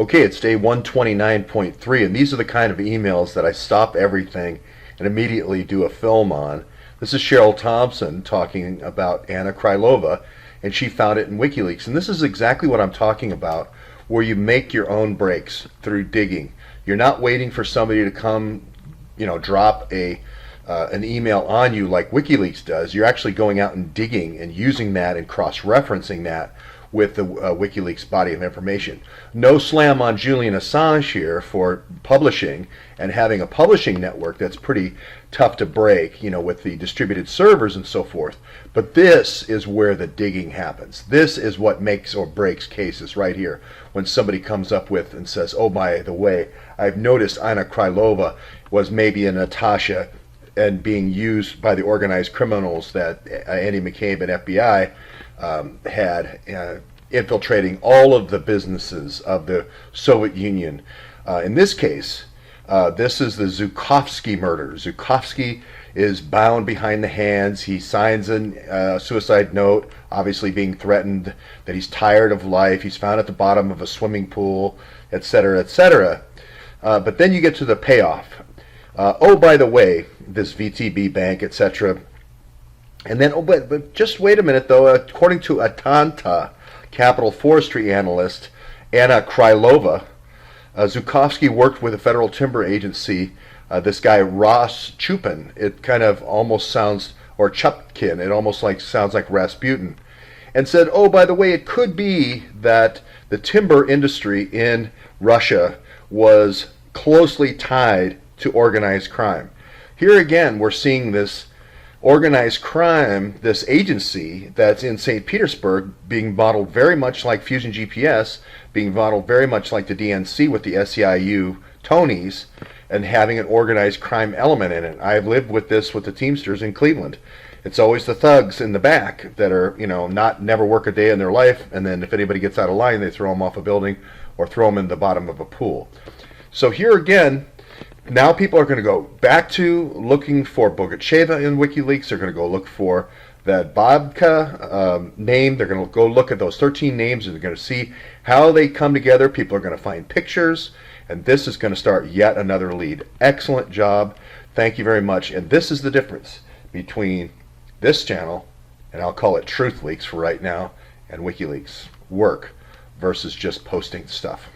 Okay, it's day 129.3, and these are the kind of emails that I stop everything and immediately do a film on. This is Cheryl Thompson talking about Anna Krylova, and she found it in WikiLeaks. And this is exactly what I'm talking about, where you make your own breaks through digging. You're not waiting for somebody to come, drop an email on you like WikiLeaks does. You're actually going out and digging and using that and cross-referencing that with the WikiLeaks body of information. No slam on Julian Assange here for publishing and having a publishing network that's pretty tough to break, with the distributed servers and so forth. But this is where the digging happens. This is what makes or breaks cases right here. When somebody comes up with and says, oh, by the way, I've noticed Anna Krylova was maybe a Natasha and being used by the organized criminals that Andy McCabe and FBI had infiltrating all of the businesses of the Soviet Union. In this case, this is the Zhukovsky murder. Zhukovsky is bound behind the hands. He signs a suicide note, obviously being threatened that he's tired of life. He's found at the bottom of a swimming pool, etc., etc. But then you get to the payoff. Oh, by the way, this VTB bank, etc. And then, but just wait a minute, though. According to Atanta, Capital Forestry analyst Anna Krylova, Zhukovsky worked with a federal timber agency, this guy Ross Chupin. It kind of almost sounds, or Chupkin, it almost sounds like Rasputin. And said, oh, by the way, it could be that the timber industry in Russia was closely tied to organized crime. Here again, we're seeing this organized crime, this agency that's in St. Petersburg, being modeled very much like Fusion GPS, being modeled very much like the DNC with the SEIU Tonys, and having an organized crime element in it. I've lived with this with the Teamsters in Cleveland. It's always the thugs in the back that are, never work a day in their life, and then if anybody gets out of line, they throw them off a building or throw them in the bottom of a pool. So here again, now people are going to go back to looking for Bogacheva in WikiLeaks. They're going to go look for that Babka name. They're going to go look at those 13 names, and they're going to see how they come together. People are going to find pictures, and this is going to start yet another lead. Excellent job. Thank you very much. And this is the difference between this channel, and I'll call it TruthLeaks for right now, and WikiLeaks work versus just posting stuff.